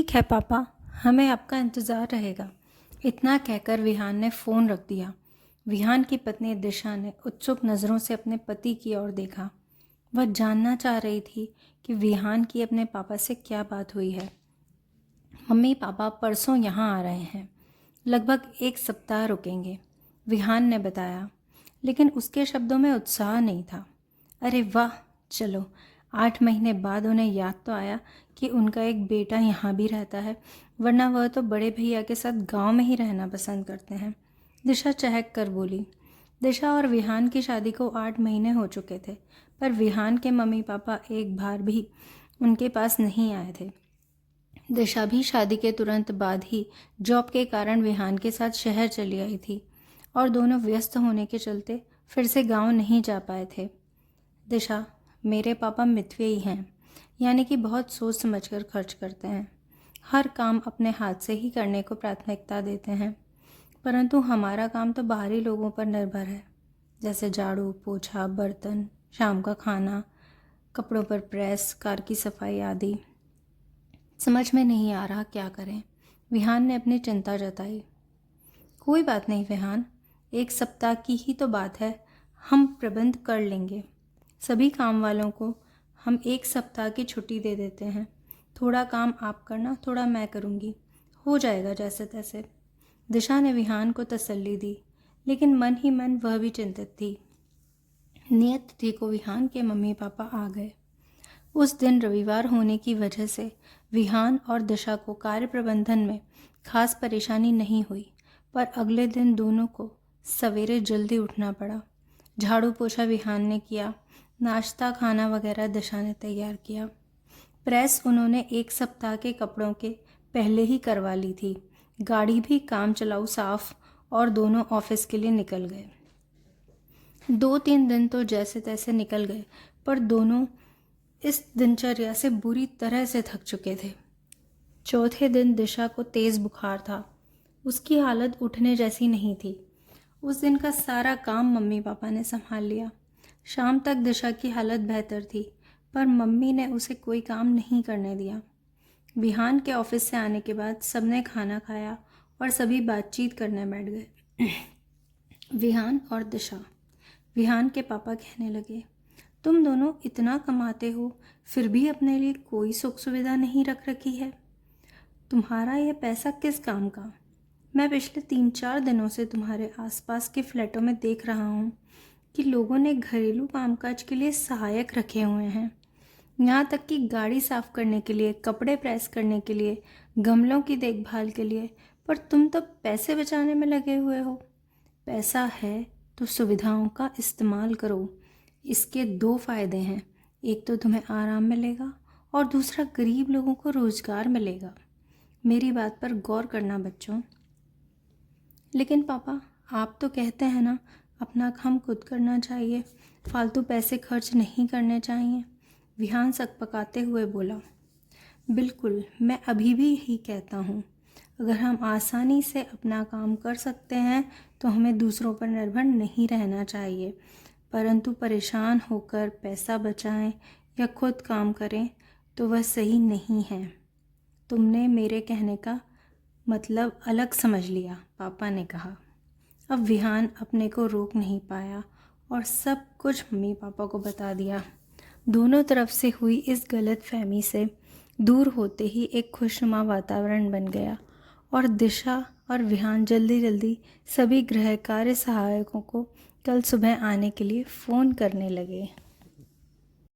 ठीक है पापा, हमें आपका इंतज़ार रहेगा। इतना कहकर विहान ने फ़ोन रख दिया। विहान की पत्नी दिशा ने उत्सुक नज़रों से अपने पति की ओर देखा। वह जानना चाह रही थी कि विहान की अपने पापा से क्या बात हुई है। मम्मी पापा परसों यहाँ आ रहे हैं, लगभग 1 सप्ताह रुकेंगे, विहान ने बताया। लेकिन उसके शब्दों में उत्साह नहीं था। अरे वाह, चलो 8 महीने बाद उन्हें याद तो आया कि उनका एक बेटा यहाँ भी रहता है, वरना वह तो बड़े भैया के साथ गांव में ही रहना पसंद करते हैं। दिशा चहक कर बोली। दिशा और विहान की शादी को 8 महीने हो चुके थे, पर विहान के मम्मी पापा एक बार भी उनके पास नहीं आए थे। दिशा भी शादी के तुरंत बाद ही जॉब के कारण विहान के साथ शहर चली आई थी और दोनों व्यस्त होने के चलते फिर से गांव नहीं जा पाए थे। दिशा, मेरे पापा मितव्ययी हैं, यानी कि बहुत सोच समझकर खर्च करते हैं। हर काम अपने हाथ से ही करने को प्राथमिकता देते हैं, परंतु हमारा काम तो बाहरी लोगों पर निर्भर है, जैसे झाड़ू पोछा, बर्तन, शाम का खाना, कपड़ों पर प्रेस, कार की सफाई आदि। समझ में नहीं आ रहा क्या करें, विहान ने अपनी चिंता जताई। कोई बात नहीं विहान, 1 सप्ताह की ही तो बात है, हम प्रबंध कर लेंगे। सभी काम वालों को हम 1 सप्ताह की छुट्टी दे देते हैं। थोड़ा काम आप करना, थोड़ा मैं करूँगी, हो जाएगा जैसे तैसे। दिशा ने विहान को तसल्ली दी, लेकिन मन ही मन वह भी चिंतित थी। नियत तिथि को विहान के मम्मी पापा आ गए। उस दिन रविवार होने की वजह से विहान और दिशा को कार्य प्रबंधन में खास परेशानी नहीं हुई, पर अगले दिन दोनों को सवेरे जल्दी उठना पड़ा। झाड़ू पोछा विहान ने किया, नाश्ता खाना वगैरह दिशा ने तैयार किया। प्रेस उन्होंने 1 सप्ताह के कपड़ों के पहले ही करवा ली थी। गाड़ी भी काम चलाऊ साफ, और दोनों ऑफिस के लिए निकल गए। 2-3 दिन तो जैसे तैसे निकल गए, पर दोनों इस दिनचर्या से बुरी तरह से थक चुके थे। चौथे दिन दिशा को तेज़ बुखार था। उसकी हालत उठने जैसी नहीं थी। उस दिन का सारा काम मम्मी पापा ने संभाल लिया। शाम तक दिशा की हालत बेहतर थी, पर मम्मी ने उसे कोई काम नहीं करने दिया। विहान के ऑफिस से आने के बाद सबने खाना खाया और सभी बातचीत करने बैठ गए। विहान और दिशा। विहान के पापा कहने लगे, तुम दोनों इतना कमाते हो, फिर भी अपने लिए कोई सुख सुविधा नहीं रख रखी है। तुम्हारा यह पैसा किस काम का? मैं पिछले 3-4 दिनों से तुम्हारे आसपास के फ्लैटों में देख रहा हूँ कि लोगों ने घरेलू कामकाज के लिए सहायक रखे हुए हैं, यहाँ तक कि गाड़ी साफ करने के लिए, कपड़े प्रेस करने के लिए, गमलों की देखभाल के लिए, पर तुम तो पैसे बचाने में लगे हुए हो। पैसा है तो सुविधाओं का इस्तेमाल करो। इसके 2 फ़ायदे हैं, एक तो तुम्हें आराम मिलेगा और दूसरा गरीब लोगों को रोज़गार मिलेगा। मेरी बात पर गौर करना बच्चों। लेकिन पापा, आप तो कहते हैं ना, अपना काम खुद करना चाहिए, फालतू पैसे खर्च नहीं करने चाहिए, विहान सकपकाते हुए बोला। बिल्कुल, मैं अभी भी यही कहता हूँ। अगर हम आसानी से अपना काम कर सकते हैं तो हमें दूसरों पर निर्भर नहीं रहना चाहिए, परंतु परेशान होकर पैसा बचाएं या खुद काम करें तो वह सही नहीं है। तुमने मेरे कहने का मतलब अलग समझ लिया, पापा ने कहा। अब विहान अपने को रोक नहीं पाया और सब कुछ मम्मी पापा को बता दिया। दोनों तरफ से हुई इस गलत फहमी से दूर होते ही एक खुशनुमा वातावरण बन गया और दिशा और विहान जल्दी जल्दी सभी गृह कार्य सहायकों को कल सुबह आने के लिए फ़ोन करने लगे।